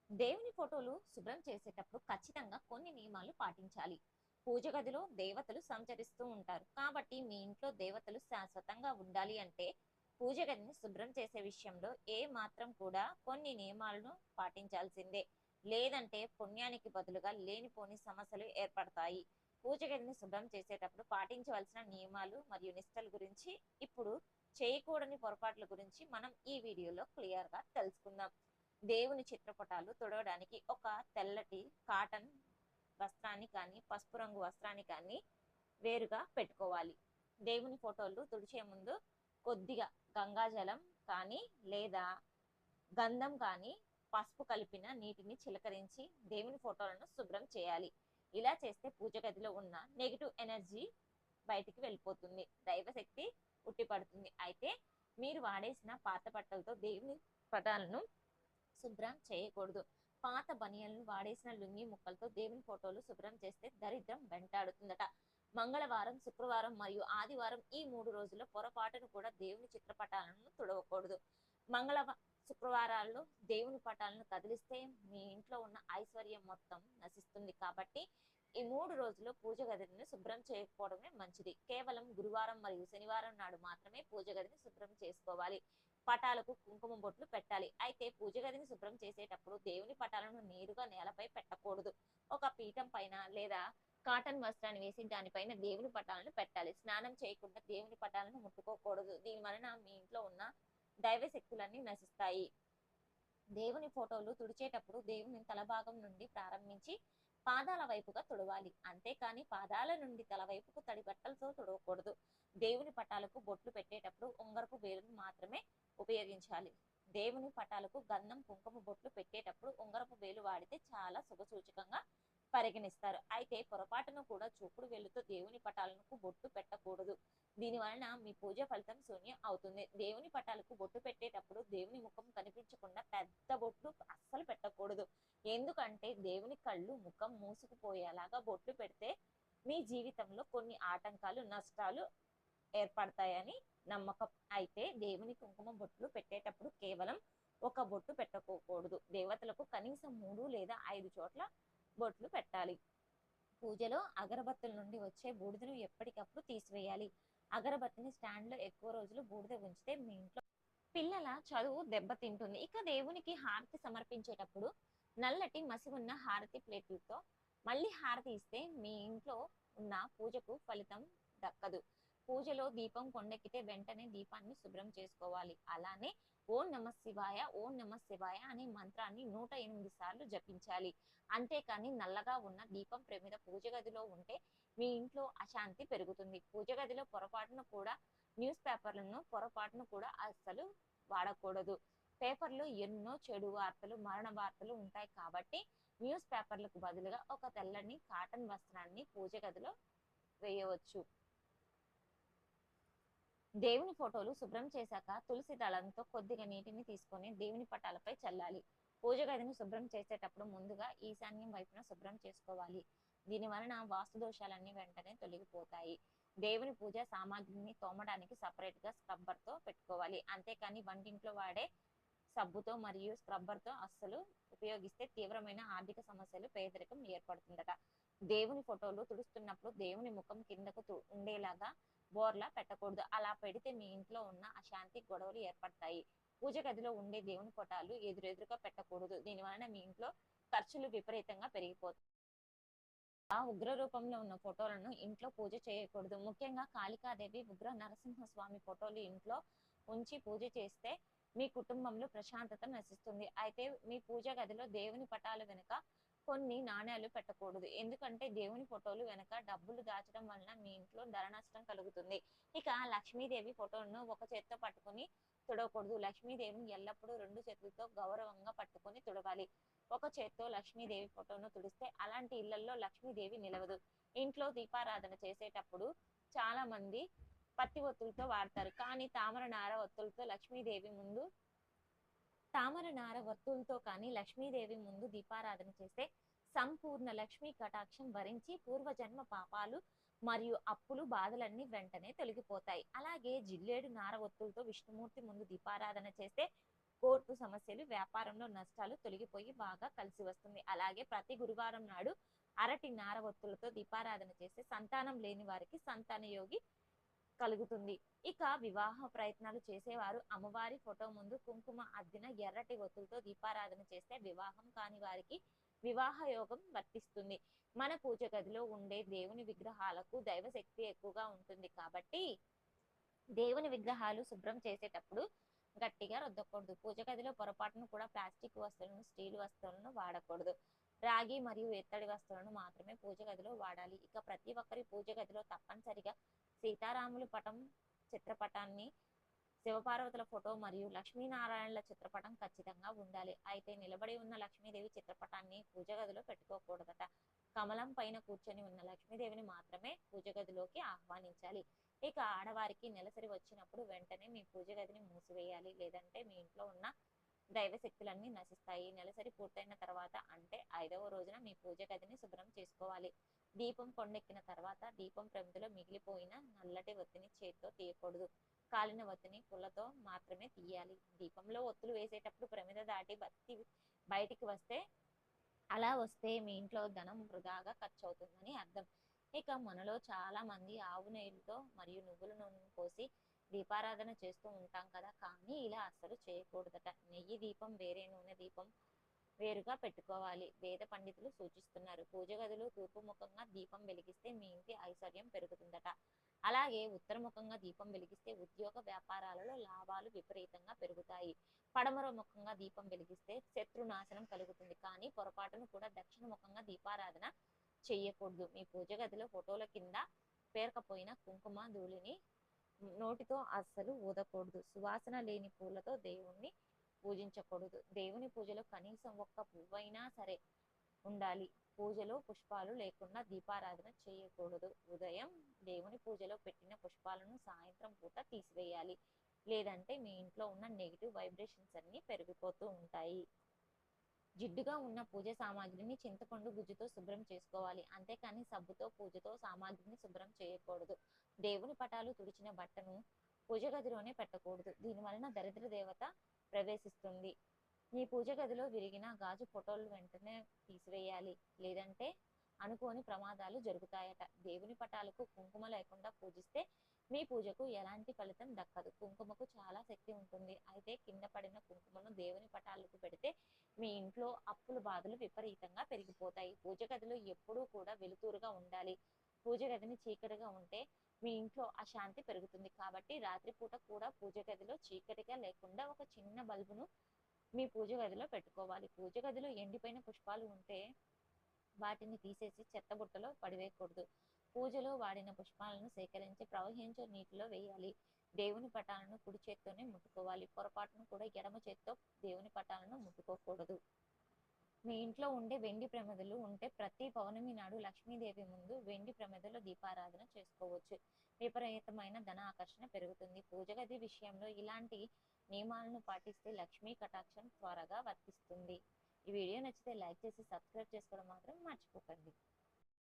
దేవుని ఫోటోలు శుభ్రం చేసేటప్పుడు ఖచ్చితంగా కొన్ని నియమాలు పాటించాలి. పూజ గదిలో దేవతలు సంచరిస్తూ ఉంటారు. కాబట్టి మీ ఇంట్లో దేవతలు శాశ్వతంగా ఉండాలి అంటే పూజ గదిని శుభ్రం చేసే విషయంలో ఏ మాత్రం కూడా కొన్ని నియమాలను పాటించాల్సిందే. లేదంటే పుణ్యానికి బదులుగా లేనిపోని సమస్యలు ఏర్పడతాయి. పూజ గదిని శుభ్రం చేసేటప్పుడు పాటించవలసిన నియమాలు మరియు నిష్టల గురించి ఇప్పుడు చేయకూడని పొరపాట్ల గురించి మనం ఈ వీడియోలో క్లియర్గా తెలుసుకుందాం. దేవుని చిత్రపటాలు తుడవడానికి ఒక తెల్లటి కాటన్ వస్త్రాన్ని కానీ పసుపు రంగు వస్త్రాన్ని కానీ వేరుగా పెట్టుకోవాలి. దేవుని ఫోటోలు తుడిచే ముందు కొద్దిగా గంగాజలం కానీ లేదా గంధం కానీ పసుపు కలిపిన నీటిని చిలకరించి దేవుని ఫోటోలను శుభ్రం చేయాలి. ఇలా చేస్తే పూజ గదిలో ఉన్న నెగిటివ్ ఎనర్జీ బయటికి వెళ్ళిపోతుంది, దైవశక్తి ఉట్టిపడుతుంది. అయితే మీరు వాడేసిన పాత బట్టలతో దేవుని పటాలను శుభ్రం చేయకూడదు. పాత బనియన్లు వాడేసిన లుంగి ముక్కలతో దేవుని ఫోటోలు శుభ్రం చేస్తే దరిద్రం వెంటాడుతుందట. మంగళవారం, శుక్రవారం మరియు ఆదివారం ఈ 3 రోజుల్లో పొరపాటును కూడా దేవుని చిత్రపటాలను తుడవకూడదు. శుక్రవారాల్లో దేవుని పటాలను కదిలిస్తే మీ ఇంట్లో ఉన్న ఐశ్వర్యం మొత్తం నశిస్తుంది. కాబట్టి ఈ 3 రోజుల్లో పూజ గదిని శుభ్రం చేయకపోవడమే మంచిది. కేవలం గురువారం మరియు శనివారం నాడు మాత్రమే పూజ గదిని శుభ్రం చేసుకోవాలి. పటాలకు కుంకుమ బొట్లు పెట్టాలి. అయితే పూజ గదిని శుభ్రం చేసేటప్పుడు దేవుని పటాలను నేరుగా నేలపై పెట్టకూడదు. ఒక పీఠం పైన లేదా కాటన్ వస్త్రాన్ని వేసి దానిపైన దేవుని పటాలను పెట్టాలి. స్నానం చేయకుండా దేవుని పటాలను ముట్టుకోకూడదు. దీని వలన మీ ఇంట్లో ఉన్న దైవ శక్తులన్నీ నశిస్తాయి. దేవుని ఫోటోలు తుడిచేటప్పుడు దేవుని తలభాగం నుండి ప్రారంభించి పాదాల వైపుగా తుడవాలి. అంతేకాని పాదాల నుండి తల వైపుకు తడి బట్టలతో తుడవకూడదు. దేవుని పటాలకు బొట్లు పెట్టేటప్పుడు ఉంగరపు వేలును మాత్రమే ఉపయోగించాలి. దేవుని పటాలకు గంధం కుంకుమ బొట్లు పెట్టేటప్పుడు ఉంగరపు వేలు వాడితే చాలా శుభసూచకంగా పరిగణిస్తారు. అయితే పొరపాటును కూడా చూపుడు వేలుతో దేవుని పటాలకు బొట్టు పెట్టకూడదు. దీని వలన మీ పూజ ఫలితం శూన్యం అవుతుంది. దేవుని పటాలకు బొట్టు పెట్టేటప్పుడు దేవుని ముఖం కనిపించకుండా పెద్ద బొట్లు అస్సలు పెట్టకూడదు. ఎందుకంటే దేవుని కళ్ళు ముఖం మూసుకుపోయేలాగా బొట్లు పెడితే మీ జీవితంలో కొన్ని ఆటంకాలు నష్టాలు ఏర్పడతాయని నమ్మకం. అయితే దేవుని కుంకుమ బొట్లు పెట్టేటప్పుడు కేవలం ఒక బొట్టు పెట్టకూడదు. దేవతలకు కనీసం 3 లేదా 5 చోట్ల బొట్లు పెట్టాలి. పూజలో అగరబత్తుల నుండి వచ్చే బూడిదను ఎప్పటికప్పుడు తీసివేయాలి. అగరబత్తిని స్టాండ్ లో ఎక్కువ రోజులు బూడిద ఉంచితే మీ ఇంట్లో పిల్లల చదువు దెబ్బతింటుంది. ఇక దేవునికి హారతి సమర్పించేటప్పుడు నల్లటి మసి ఉన్న హారతి ప్లేట్లతో మళ్ళీ హారతి ఇస్తే మీ ఇంట్లో ఉన్న పూజకు ఫలితం దక్కదు. పూజలో దీపం కొండెక్కితే వెంటనే దీపాన్ని శుభ్రం చేసుకోవాలి. అలానే ఓం నమ శివాయ, ఓం నమ శివాయ అనే మంత్రాన్ని 108 సార్లు జపించాలి. అంతేకాని నల్లగా ఉన్న దీపం ప్రమిద పూజ గదిలో ఉంటే మీ ఇంట్లో అశాంతి పెరుగుతుంది. పూజ గదిలో న్యూస్ పేపర్లను పొరపాటును కూడా అస్సలు వాడకూడదు. పేపర్లో ఎన్నో చెడు వార్తలు, మరణ వార్తలు ఉంటాయి. కాబట్టి న్యూస్ పేపర్లకు బదులుగా ఒక తెల్లని కాటన్ వస్త్రాన్ని పూజ గదిలో వేయవచ్చు. దేవుని ఫోటోలు శుభ్రం చేశాక తులసి దళంతో కొద్దిగా నీటిని తీసుకొని దేవుని పటాలపై చల్లాలి. పూజ గదిని శుభ్రం చేసేటప్పుడు ముందుగా ఈశాన్యం వైపున శుభ్రం చేసుకోవాలి. దీని వలన వాస్తు దోషాలన్నీ వెంటనే తొలగిపోతాయి. దేవుని పూజ సామాగ్రిని తోమడానికి సపరేట్ గా స్క్రబ్బర్ తో పెట్టుకోవాలి. అంతేకాని వంటింట్లో వాడే సబ్బుతో మరియు స్క్రబ్బర్ తో అస్సలు ఉపయోగిస్తే తీవ్రమైన ఆర్థిక సమస్యలు, పేదరికం ఏర్పడుతుందట. దేవుని ఫోటోలు తుడుస్తున్నప్పుడు దేవుని ముఖం కిందకు ఉండేలాగా బోర్లా పెట్టకూడదు. అలా పెడితే మీ ఇంట్లో ఉన్న అశాంతి, గొడవలు ఏర్పడతాయి. పూజ గదిలో ఉండే దేవుని ఫోటోలు ఎదురెదురుగా పెట్టకూడదు. దీని వలన మీ ఇంట్లో ఖర్చులు విపరీతంగా పెరిగిపోతాయి. ఆ ఉగ్ర రూపంలో ఉన్న ఫోటోలను ఇంట్లో పూజ చేయకూడదు. ముఖ్యంగా కాళికాదేవి, ఉగ్ర నరసింహస్వామి ఫోటోలు ఇంట్లో ఉంచి పూజ చేస్తే మీ కుటుంబంలో ప్రశాంతత నశిస్తుంది. అయితే మీ పూజ గదిలో దేవుని పటాలు వెనుక కొన్ని నాణ్యాలు పెట్టకూడదు. ఎందుకంటే దేవుని ఫోటోలు వెనుక డబ్బులు దాచడం వలన మీ ఇంట్లో ధన నష్టం కలుగుతుంది. ఇక లక్ష్మీదేవి ఫోటోలను ఒక చేత్తో పట్టుకుని తుడవకూడదు. లక్ష్మీదేవిని ఎల్లప్పుడూ 2 చేతులతో గౌరవంగా పట్టుకుని తుడవాలి. ఒక చేత్తో లక్ష్మీదేవి ఫోటోను తుడిస్తే అలాంటి ఇళ్లలో లక్ష్మీదేవి నిలవదు. ఇంట్లో దీపారాధన చేసేటప్పుడు చాలా మంది పత్తి ఒత్తులతో వాడతారు. కానీ తామర నార వత్తులతో కానీ లక్ష్మీదేవి ముందు దీపారాధన చేస్తే సంపూర్ణ లక్ష్మీ కటాక్షం వరించి పూర్వజన్మ పాపాలు మరియు అప్పులు, బాధలన్నీ వెంటనే తొలగిపోతాయి. అలాగే జిల్లేడు నార ఒత్తులతో విష్ణుమూర్తి ముందు దీపారాధన చేస్తే కోర్టు సమస్యలు, వ్యాపారంలో నష్టాలు తొలగిపోయి బాగా కలిసి వస్తుంది. అలాగే ప్రతి గురువారం నాడు అరటి నార ఒత్తులతో దీపారాధన చేస్తే సంతానం లేని వారికి సంతాన యోగి కలుగుతుంది. ఇక వివాహ ప్రయత్నాలు చేసేవారు అమ్మవారి ఫోటో ముందు కుంకుమ అద్దిన ఎర్రటి ఒత్తులతో దీపారాధన చేస్తే వివాహం కాని వారికి వివాహ యోగం వర్తిస్తుంది. మన పూజ గదిలో ఉండే దేవుని విగ్రహాలకు దైవశక్తి ఎక్కువగా ఉంటుంది కాబట్టి దేవుని విగ్రహాలు శుభ్రం చేసేటప్పుడు గట్టిగా రుద్దకూడదు. పూజ గదిలో పొరపాటును కూడా ప్లాస్టిక్ వస్తువులను, స్టీల్ వస్తువులను వాడకూడదు. రాగి మరియు ఇత్తడి వస్తువులను మాత్రమే పూజ గదిలో వాడాలి. ఇక ప్రతి ఒక్కరి పూజ గదిలో తప్పనిసరిగా సీతారాముల చిత్రపటాన్ని, శివపార్వతుల ఫోటో మరియు లక్ష్మీనారాయణల చిత్రపటం ఖచ్చితంగా ఉండాలి. అయితే నిలబడి ఉన్న లక్ష్మీదేవి చిత్రపటాన్ని పూజ గదిలో పెట్టుకోకూడదట. కమలం పైన కూర్చొని ఉన్న లక్ష్మీదేవిని మాత్రమే పూజ గదిలోకి ఆహ్వానించాలి. ఇక ఆడవారికి నెలసరి వచ్చినప్పుడు వెంటనే మీ పూజ గదిని మూసివేయాలి, లేదంటే మీ ఇంట్లో ఉన్న దైవశక్తులన్నీ నశిస్తాయి. నెలసరి పూర్తయిన తర్వాత అంటే 5వ రోజున మీ పూజ గదిని శుభ్రం చేసుకోవాలి. దీపం కొండెక్కిన తర్వాత దీపం ప్రమిదలో మిగిలిపోయిన నల్లటి ఒత్తిని చేతితో తీయకూడదు. కాలిన ఒత్తిని పుల్లతో మాత్రమే తీయాలి. దీపంలో ఒత్తులు వేసేటప్పుడు ప్రమిద దాటి బత్తి బయటికి వస్తే అలా వస్తే మీ ఇంట్లో ధనం వృధాగా ఖర్చు అవుతుందని అర్థం. ఇక మనలో చాలా మంది ఆవు నెయ్యితో మరియు నువ్వుల నూనెను పోసి దీపారాధన చేస్తూ ఉంటాం కదా, కానీ ఇలా అస్సలు చేయకూడదట. నెయ్యి దీపం వేరే, నూనె దీపం వేరుగా పెట్టుకోవాలి. వేద పండితులు సూచిస్తున్నారు. పూజ గదిలో తూర్పు ముఖంగా దీపం వెలిగిస్తే మీ ఇంటి ఐశ్వర్యం పెరుగుతుందట. అలాగే ఉత్తరముఖంగా దీపం వెలిగిస్తే ఉద్యోగ వ్యాపారాలలో లాభాలు విపరీతంగా పెరుగుతాయి. పడమర ముఖంగా దీపం వెలిగిస్తే శత్రునాశనం కలుగుతుంది. కానీ పొరపాటును కూడా దక్షిణ ముఖంగా దీపారాధన చెయ్యకూడదు. మీ పూజ గదిలో ఫోటోల కింద పేరకపోయిన కుంకుమ ధూళిని నోటితో అస్సలు ఊదకూడదు. సువాసన లేని పూలతో దేవుణ్ణి పూజించకూడదు. దేవుని పూజలో కనీసం ఒక్క పువ్వైనా సరే ఉండాలి. పూజలో పుష్పాలు లేకుండా దీపారాధన చేయకూడదు. ఉదయం దేవుని పూజలో పెట్టిన పుష్పాలను సాయంత్రం పూట తీసివేయాలి, లేదంటే మీ ఇంట్లో ఉన్న నెగిటివ్ వైబ్రేషన్స్ అన్ని పెరిగిపోతూ ఉంటాయి. జిడ్డుగా ఉన్న పూజ సామాగ్రిని చింతపండు గుజ్జుతో శుభ్రం చేసుకోవాలి, అంతేకాని సబ్బుతో పూజతో సామాగ్రిని శుభ్రం చేయకూడదు. దేవుని పటాలు తుడిచిన బట్టను పూజ గదిలోనే పెట్టకూడదు. దీనివలన దరిద్ర దేవత ప్రవేశిస్తుంది. మీ పూజ గదిలో విరిగిన గాజు ఫోటోలు వెంటనే తీసివేయాలి, లేదంటే అనుకోని ప్రమాదాలు జరుగుతాయట. దేవుని పటాలకు కుంకుమ లేకుండా పూజిస్తే మీ పూజకు ఎలాంటి ఫలితం దక్కదు. కుంకుమకు చాలా శక్తి ఉంటుంది. అయితే కింద పడిన కుంకుమను దేవుని పటాలకు పెడితే మీ ఇంట్లో అప్పుల బాధలు విపరీతంగా పెరిగిపోతాయి. పూజ గదిలో ఎప్పుడూ కూడా వెలుతురుగా ఉండాలి. పూజ గదిని చీకటిగా ఉంటే మీ ఇంట్లో అశాంతి పెరుగుతుంది. కాబట్టి రాత్రిపూట కూడా పూజ గదిలో చీకటిగా లేకుండా ఒక చిన్న బల్బును మీ పూజ గదిలో పెట్టుకోవాలి. పూజ గదిలో ఎండిపోయిన పుష్పాలు ఉంటే వాటిని తీసేసి చెత్తబుట్టలో పడివేయకూడదు. పూజలో వాడిన పుష్పాలను సేకరించి ప్రవహించే నీటిలో వేయాలి. దేవుని పటాలను కుడి చేత్తోనే ముట్టుకోవాలి. పొరపాటును కూడా ఎడమ చేత్తో దేవుని పటాలను ముట్టుకోకూడదు. మీ ఇంట్లో ఉండే వెండి ప్రమిదలు ఉంటే ప్రతి పౌర్ణమి నాడు లక్ష్మీదేవి ముందు వెండి ప్రమిదలో దీపారాధన చేసుకోవచ్చు. విపరీతమైన ధన ఆకర్షణ పెరుగుతుంది. పూజ గది విషయంలో ఇలాంటి నియమాలను పాటిస్తే లక్ష్మీ కటాక్షం త్వరగా వర్తిస్తుంది. ఈ వీడియో నచ్చితే లైక్ చేసి సబ్స్క్రైబ్ చేసుకోవడం మాత్రం మర్చిపోకండి.